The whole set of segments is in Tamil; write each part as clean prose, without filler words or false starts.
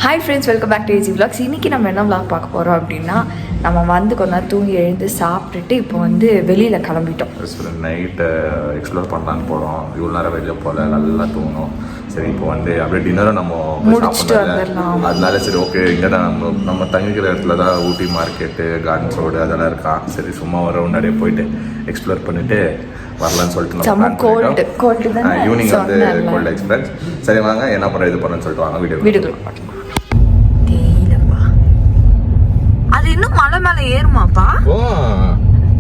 Hi friends, welcome back to A G vlogs. இன்றைக்கி நம்ம என்ன விலாக் பார்க்க போகிறோம் அப்படின்னா, நம்ம வந்து கொஞ்ச நேரம் தூங்கி எழுந்து சாப்பிட்டுட்டு இப்போ வந்து வெளியில் கிளம்பிட்டோம். நைட்டு எக்ஸ்ப்ளோர் பண்ணலான்னு போகிறோம். இவ்வளோ நேரம் வெளியே போகல, நல்லா தூங்கணும். சரி, இப்போ வந்து அப்படியே டின்னரும் நம்ம முடிச்சுட்டு வந்துடலாம். அதனால சரி ஓகே, இங்கே தான் நம்ம தங்கிக்கிற இடத்துல தான் ஊட்டி மார்க்கெட்டு, கார்டன்ஸ் ரோடு அதெல்லாம் இருக்கான். சரி, சும்மா ஒரு ரவுண்டாடியே போயிட்டு எக்ஸ்ப்ளோர் பண்ணிவிட்டு வரலான்னு சொல்லிட்டு ஈவினிங் வந்து கோல்டு எக்ஸ்பிரஸ். சரி வாங்க, என்ன பண்ணுறது இது பண்ணுன்னு சொல்லிட்டு வாங்க வீடியோ. அது இன்னும் மலை மேல ஏறுமாப்பா?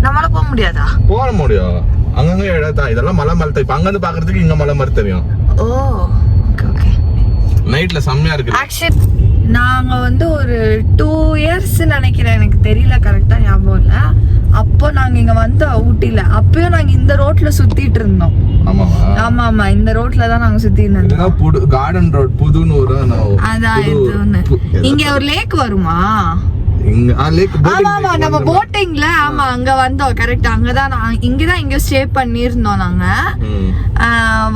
நம்மளால போக முடியாதா? போக முடியும், அங்கங்க இடத்தான். இதெல்லாம் மலை மேல இப்ப அங்க இருந்து பாக்குறதுக்கு இங்க மலை மாதிரி தெரியும். ஓ ஓகே ஓகே. நைட்ல செம்மையா இருக்கு. ஆக்சுவலி நாங்க வந்து ஒரு 2 years நினைக்கிறேன், எனக்கு தெரியல கரெக்டா, ஞாபகம் இல்ல. அப்போ நாங்க இங்க வந்தோம் ஊட்டில. அப்பயும் நாங்க இந்த ரோட்ல சுத்திட்டு இருந்தோம். ஆமா ஆமா, இந்த ரோட்ல தான் நாங்க சுத்திட்டு இருந்தோம். கார்டன் ரோட் புதுன்னு ஒரு அதான் இது ஒண்ணு. இங்க ஒரு லேக் வருமா? ஆமா, நம்ம போட்டிங்ல ஆமா அங்க வந்தோம். கரெக்ட், அங்கதான் இங்கதான் இங்க ஸ்டே பண்ணிருந்தோம். நாங்க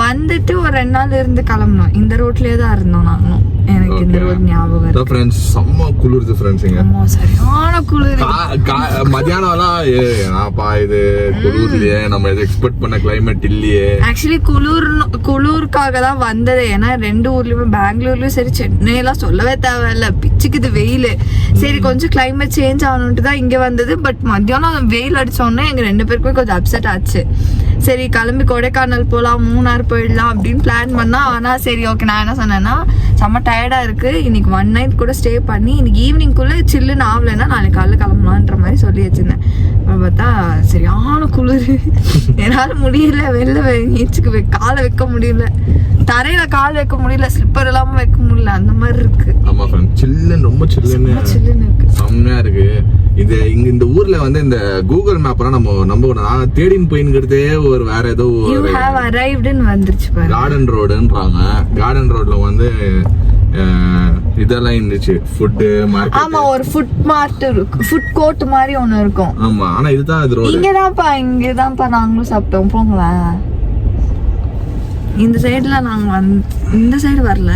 வந்துட்டு ஒரு 2 நாள் இருந்து கிளம்பணும். இந்த ரோட்லயே தான் இருந்தோம் நாங்களும். எனக்கு இந்த ரோட் ஞாபகம் இருக்கு. ஃப்ரெண்ட்ஸ், செம்ம குளிருது ஃப்ரெண்ட்ஸ். இங்க ஆமா, சரியான குளிர். மத்தியானம்லாம் ஏப்பா இது குளிர்லயே நம்ம எது எக்ஸ்பெக்ட் பண்ண கிளைமேட் இல்லையே. ஆக்சுவலி குளிருக்காக தான் வந்தது. ஏன்னா 2 ஊர்லயுமே, பெங்களூர்லயும் சரி சென்னையெல்லாம் சொல்லவே தேவையில்ல, பிச்சுக்குது வெயில். சரி, கொஞ்சம் கிளைமேட் சேஞ்ச் ஆகணும்ட்டு தான் இங்க வந்தது. பட் மத்தியானம் வெயில் அடிச்சோடனே எங்க 2 பேருக்குமே கொஞ்சம் அப்செட் ஆச்சு. சரி, கிளம்பி கொடைக்கானல் போகலாம், மூணார் போயிடலாம் அப்படின்னு பிளான் பண்ணா. ஆனா சரி ஓகே, நான் என்ன சொன்னேன்னா, செம்ம டயர்டா இருக்கு, இன்னைக்கு 1 night கூட ஸ்டே பண்ணி இன்னைக்கு ஈவினிங்குள்ள சில்லுன்னு ஆகலைன்னா நாளைக்கு காலைல கிளம்பலான்ற மாதிரி சொல்லி வச்சிருந்தேன். பார்த்தா சரியான குளிர், என்னால முடியல. வெளில நீச்சுக்கு காலை வைக்க முடியல, தரையில கால் வைக்க முடியல, ஸ்லிப்பர் இல்லாம வைக்க முடியல, அந்த மாதிரி இருக்கு. ஆமா ஃப்ரெண்ட், சில்லுன்னு, ரொம்ப சில்லுன்னு இருக்கு, செம்மையா இருக்கு. இது இங்க இந்த ஊர்ல வந்து இந்த கூகுள் மேப்லாம் நம்ம நான் தேடின்னு போயின்னுக்கிறதே ஒரு வேற ஏதோ வந்துருச்சு. கார்டன் ரோடுன்றாங்க. கார்டன் ரோட்ல வந்து இதெல்லாம் இருந்துச்சு, ஃபுட் மார்க்கெட். ஆமா, ஒரு ஃபுட் மார்ட் இருக்கு, ஃபுட் கோர்ட் மாதிரி ஒன்னு இருக்கும். ஆமா, ஆனா இதுதான் அது ரோடு. இங்கதான்ப்பா நாங்களும் சாப்பிட்டோம். போங்களேன், இந்த சைடுல நாங்க இந்த சைடு வரல,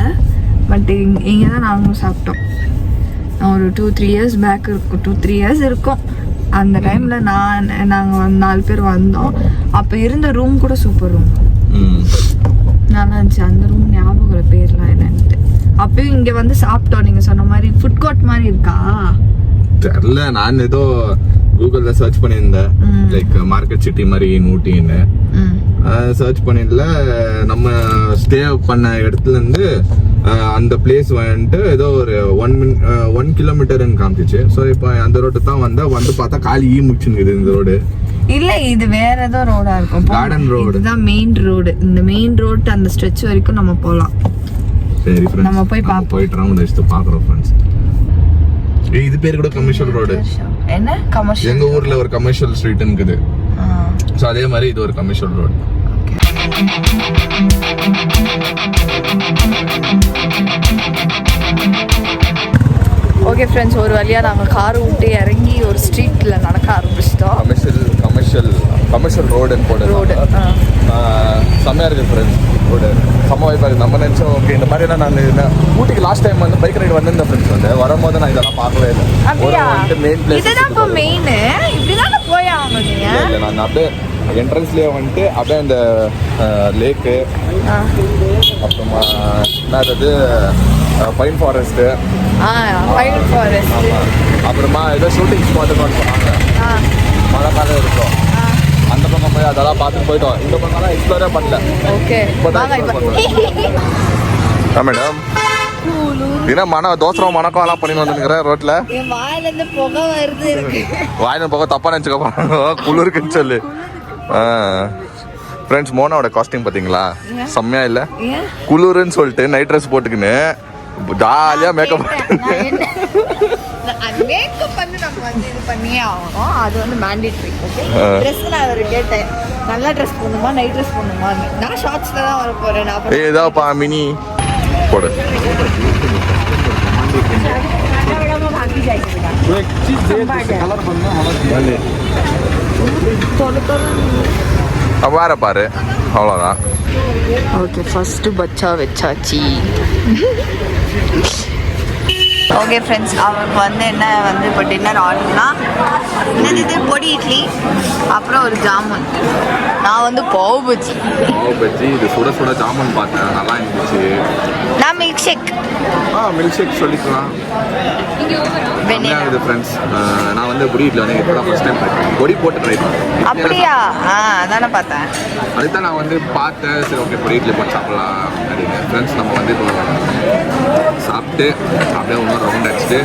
பட் இங்கதான் நாங்களும் சாப்பிட்டோம். ஒரு 2-3 years பேக் இருக்கும், 2-3 years இருக்கும். அந்த டைம்ல நாங்க 4 பேர் வந்தோம். அப்ப இருந்த ரூம் கூட சூப்பர் ரூம், நல்லா இருந்துச்சு. அந்த ரூம் ஞாபகம் பேர்லாம் என்னன்ட்டு. அப்பயும் இங்க வந்து சாப்பிட்டோம். நீங்க சொன்ன மாதிரி ஃபுட் கோர்ட் மாதிரி இருக்கா தெரியல. நான் ஏதோ கூகுள்ல சர்ச் பண்ணியிருந்தேன், லைக் மார்க்கெட் சிட்டி மாதிரி ஊட்டின்னு சர்ச் பண்ணிடல. நம்ம ஸ்டே பண்ண இடத்துல இருந்து அந்த பிளேஸ் வந்துட்டு ஏதோ ஒரு 1 kilometerன்னு காமிச்சிச்சு. ஸோ இப்போ அந்த ரோட்டு தான் வந்து பார்த்தா காலி முடிச்சுன்னு இந்த ரோடு இல்ல, இது வேற ஏதோ ரோடா இருக்கும். கார்டன் ரோடு இதுதான் மெயின் ரோடு. இந்த மெயின் ரோட் அந்த ஸ்ட்ரெச் வரைக்கும் நம்ம போலாம். சரி ஃப்ரெண்ட்ஸ், நம்ம போய் போயிட்டு ரவுண்ட் அடிச்சு பார்க்குறோம் ஃப்ரெண்ட்ஸ். இது பேர் கூட கமர்ஷியல் ரோடு. என்ன கமர்ஷியல்? எங்க ஊர்ல ஒரு கமர்ஷியல் ஸ்ட்ரீட் இருக்குது. ஸோ அதே மாதிரி இது ஒரு கமர்ஷியல் ரோடு. ஓகே ஃப்ரெண்ட்ஸ், ஒரு வழியாக நாங்கள் கார் விட்டு இறங்கி ஒரு ஸ்ட்ரீட்டில் நடக்க ஆரம்பிச்சிட்டோம். கமர்ஷியல் ரோடுன்னு போட ரோடு செம்மையாக இருக்குது ஃப்ரெண்ட்ஸ். ரோடு செம்ம வாய்ப்பாக இருக்குது. நம்ம நினச்சோம் ஓகே இந்த மாதிரிலாம் நான் ஊட்டிக்கு லாஸ்ட் டைம் வந்து பைக் ரைடு வந்திருந்தேன் ஃப்ரெண்ட்ஸ். வந்து வரும்போது நான் இதெல்லாம் பார்க்கவே இல்லை. மெயின் பிளேஸ் இதுதான் இப்போ மெயின். இப்படி தானே போய் ஆகணும். இல்லை, நான் அப்படியே என்ட்ரன்ஸ்லேயே வந்துட்டு அப்படியே அந்த லேக்கு, அப்புறமா என்னது பைன் ஃபாரஸ்ட்டு, அப்புறமா ஏதோ ஷூட்டிங் ஸ்பாட்டுன்னு சொன்னாங்க. மழை காலம் இருக்கும், அந்த பக்கம் போய் அதெல்லாம் பார்த்துட்டு போயிட்டோம். இந்த பக்கம்லாம் எக்ஸ்ப்ளோரே பண்ணல. ஓகே மேடம், என்ன தோசரம் மணக்கம்லாம் பண்ணி வந்துருக்கிற ரோட்ல. வாயிலிருந்து புகை வருது. வாயில புகை தப்பா நினச்சிக்கோ, குளிருக்குன்னு சொல்லு. ஃப்ரெண்ட்ஸ், மோனாவோட காஸ்டியூம் பார்த்தீங்களா, செம்மையா இல்லை? குளிருன்னு சொல்லிட்டு நைட் ட்ரெஸ் போட்டுக்கின்னு ஜாலியா மேக்கப் பண்ணி நம்ம வந்து இது பண்ணியே ஆகணும். அது வந்து மேண்டேட்ரி. ஓகே, ட்ரெஸ் நான் அவர் கேட்டேன், நல்லா ட்ரெஸ் போடணுமா நைட் ட்ரெஸ் போடணுமா? நான் ஷார்ட்ஸ்ல தான் வர போறேன். நான் ஏதாப்பா மினி போடு. வேற பாரு, அவ்வளோதான். ஓகே, ஃபர்ஸ்ட் பச்சா வச்சாச்சு. ஓகே ஃப்ரெண்ட்ஸ், அவருக்கு வந்து என்ன வந்து இப்போ டின்னர் ஆர்டர்னா என்னது இது பொடி இட்லி, அப்புறம் ஒரு ஜாமுன். நான் வந்து பாவ் பஜ்ஜி. இது சுட சுட ஜாமுன் பார்த்தேன், நல்லா இருந்துச்சு. நான் மில்க் ஷேக். மில்க் ஷேக் சொல்லிக்கலாம். வெண்ணிலா. இது ஃப்ரெண்ட்ஸ், நான் வந்து பொடி இட்லி வந்து இப்போ தான் ஃபர்ஸ்ட் டைம் பொடி போட்டு ட்ரை பண்ணேன். அப்படியா? அதானே பார்த்தேன். அதுதான் நான் வந்து பார்த்தேன். சரி ஓகே, பொடி இட்லி போட்டு சாப்பிடலாம் அப்படின்னு. ஃப்ரெண்ட்ஸ் நம்ம வந்து இப்போ சாப்பிட்டு அப்படியே இன்னொரு ரவுண்ட் அடிச்சுட்டு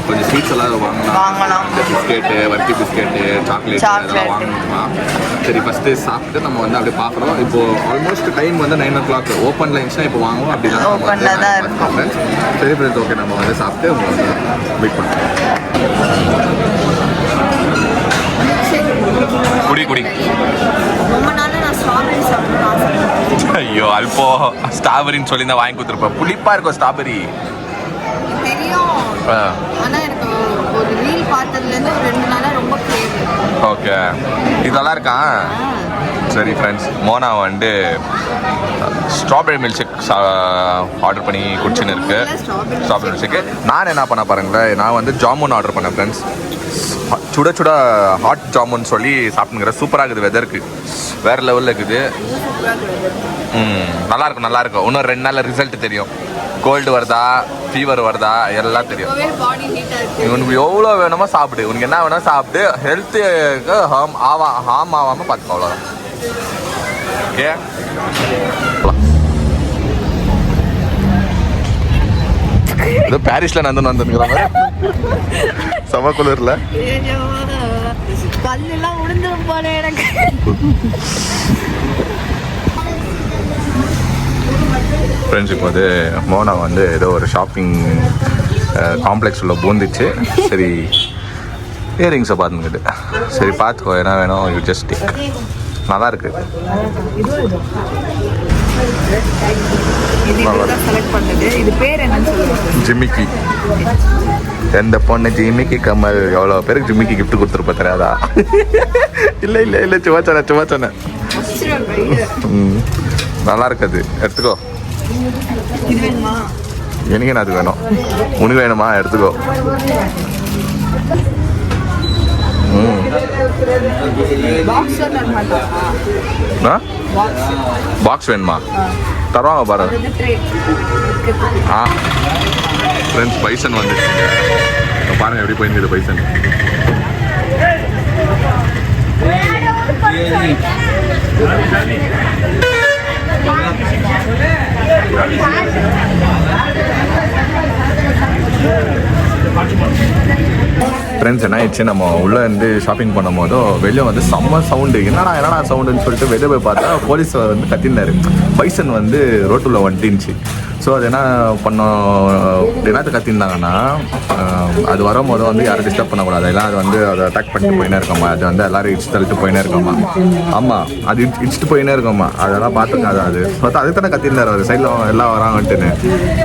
கொஞ்சம் ஸ்வீட்ஸ் எல்லாம் வாங்கலாம். இந்த பிஸ்கெட்டு, வர்க்கி பிஸ்கெட்டு, சாக்லேட் அதெல்லாம் வாங்கணுமா. சரி ஃபஸ்ட்டு சாப்பிட்டு நம்ம வந்து அப்படியே பார்க்குறோம். இப்போது ஆல்மோஸ்ட் டைம் வந்து 9 o'clock. ஓப்பனில் இருந்துச்சுன்னா இப்போ வாங்குவோம். அப்படின்னா ஓப்பனில் தான் இருக்கும் ஃப்ரெண்ட்ஸ். சரி ஃப்ரெண்ட்ஸ், ஓகே நம்ம வந்து சாப்பிட்டு உங்களை வந்து வெயிட் பண்ணுறோம். குடி ரொம்ப நாள் நான் ஸ்ட்ராபெரி சாப்பிட்டேன். ஐயோ, அல்போ ஸ்ட்ராபெரின்னு சொல்லி தான் வாங்கி கொடுத்துருப்பேன். புளிப்பா இருக்கும் ஸ்ட்ராபெரி தெரியும். ஆனால் எனக்கு ஒரு ரீல் பார்த்ததுலேருந்து ஒரு 2 நாளாக ரொம்ப கிரேவ். ஓகே, இது நல்லா இருக்கா? சரி ஃப்ரெண்ட்ஸ், மோனா வந்து ஸ்ட்ராபெரி மில்க் ஷேக் ஆர்டர் பண்ணி குடிச்சுன்னு இருக்கு. Strawberry milk shake. நான் என்ன பண்ண பாருங்களேன், நான் வந்து ஜாமுன் ஆர்டர் பண்ணேன் ஃப்ரெண்ட்ஸ். சுட சுட ஹாட் ஜாமுன் சொல்லி சாப்பிட்டுங்கிறேன். சூப்பராக இருக்குது, வெதருக்கு வேறு லெவலில் இருக்குது. நல்லா இருக்கும். இன்னும் 2 நாளில் ரிசல்ட் தெரியும். கோல்டு வருதா, ஃபீவர் வருதா, எல்லாம் தெரியும். உனக்கு எவ்வளோ வேணுமோ சாப்பிடு, உனக்கு என்ன வேணுமோ சாப்பிட்டு, ஹெல்த்துக்கு ஹார்ம் ஆகாமல் பார்த்துக்கோ, அவ்வளோதான். ஓகே, ஏதோ பாரிஸில் வந்துருக்கிறாங்க செம குளிரில். பல்லெல்லாம் உளுந்துரும் போல எனக்கு. ஃப்ரெண்ட்ஸுக்கு வந்து மோனா வந்து ஏதோ ஒரு ஷாப்பிங் காம்ப்ளெக்ஸ் உள்ள பூந்துச்சு. சரி இயரிங்ஸை பார்த்துக்கிட்டு, சரி பார்த்துக்கோ என்ன வேணும், யூ ஜஸ்ட் டேக். நல்லா இருக்கு. ஜிமிக்கி. எந்த பொண்ணு ஜிமிக்கி கமல் எவ்வளோ பேருக்கு ஜிமிக்கி கிஃப்ட் கொடுத்துருப்ப தெரியாதா? இல்லை சும்மா சொன்னேன். நல்லா இருக்குது, எடுத்துக்கோ. எனக்கு என்ன அது வேணும், உனக்கு வேணுமா? எடுத்துக்கோ. பாக்ஸ் வேணுமா? தருவாங்க பாரு. ஃப்ரெண்ட்ஸ், பைசன் வந்துருச்சுங்க. பாருங்க எப்படி போயிருக்குது பைசன். ஃப்ரெண்ட்ஸ், என்ன ஆயிடுச்சு, நம்ம உள்ளே இருந்து ஷாப்பிங் பண்ணும் போதோ வெளியே வந்து செம்ம சவுண்டு. என்னடா சவுண்டுன்னு சொல்லிட்டு வெளியே போய் பார்த்தா போலீஸ் வந்து கத்தினாரு. பைசன் வந்து ரோட்டுள்ள வந்துச்சு. ஸோ அது என்ன பண்ணோம், என்னத்தை கத்திருந்தாங்கன்னா, அது வரும்போது வந்து யாரும் டிஸ்டர்ப் பண்ணக்கூடாது, எல்லாம் அது வந்து அதை அட்டாக் பண்ணிட்டு போயினே இருக்கோமா, அது வந்து எல்லாரும் இடிச்சு தள்ளிட்டு போயினே இருக்கோமா. ஆமாம், அது இடிச்சுட்டு போயினே இருக்கோமா, அதெல்லாம் பார்த்துக்காது. அது பார்த்தா அதுக்கு தானே கத்திருந்தார் அவர் சைடில் எல்லாம் வராங்கன்ட்டுன்னு.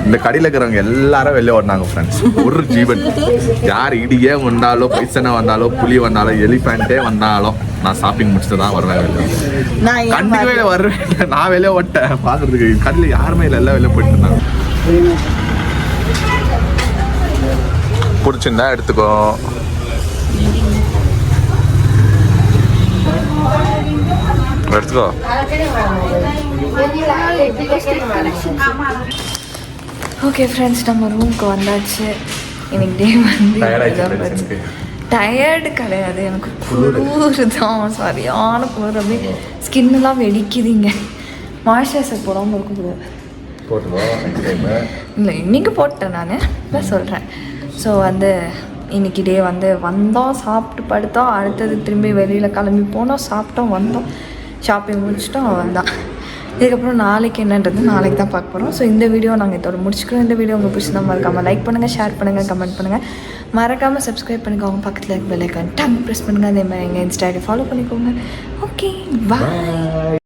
இந்த கடையில் இருக்கிறவங்க எல்லாரும் வெளியே ஓடினாங்க ஃப்ரெண்ட்ஸ். ஒரு ஜீவன், யார் இடியே வந்தாலும், பைசனை வந்தாலும், புலி வந்தாலும், எலிஃபேண்ட்டே வந்தாலும், நான் ஷாப்பிங் முடிச்சுட்டு தான் வருவேன். கண்டிப்பாக வருவேன். நான் வெளியே ஓட்டேன் பார்க்குறதுக்கு. கடையில் யாருமே இல்லை, எல்லாம் வெளியே போயிட்டு இருந்தாங்க. பிடிச்சிருந்தா எடுத்துக்கோ. ஓகே ஃப்ரெண்ட்ஸ், நம்ம ரூமுக்கு வந்தாச்சு. இன்னைக்கு டே வந்து டயர்டு கிடையாது, எனக்கு குளிர் தான், சரியான குளிர். அப்படியே ஸ்கின்னெல்லாம் வெடிக்குதுங்க. மாய்ஸ்சரைசர் போடாமல் இருக்கக்கூடாது. இல்லை, இன்றைக்கி போட்டேன், நான் தான் சொல்கிறேன். ஸோ வந்து இன்றைக்கி டே வந்து வந்தோம், சாப்பிட்டு படுத்தோம், அடுத்தது திரும்பி வெளியில் கிளம்பி போனோம், சாப்பிட்டோம், வந்தோம், ஷாப்பிங் முடிச்சிட்டோம், வந்தோம். இதுக்கப்புறம் நாளைக்கு என்னன்றது நாளைக்கு தான் பார்க்க போகிறோம். ஸோ இந்த வீடியோ நாங்கள் இதோட முடிச்சுக்கிறோம். இந்த வீடியோ உங்களுக்கு பிடிச்சா மறக்காமல் லைக் பண்ணுங்கள், ஷேர் பண்ணுங்கள், கமெண்ட் பண்ணுங்கள், மறக்காமல் சப்ஸ்கிரைப் பண்ணிக்கோங்க. பக்கத்தில் இருக்க பெல் ஐக்கான் ப்ரெஸ் பண்ணுங்கள். அதே மாதிரி எங்கள் இன்ஸ்டாகிராம் ஃபாலோ பண்ணிக்கோங்க. ஓகே, பாய்.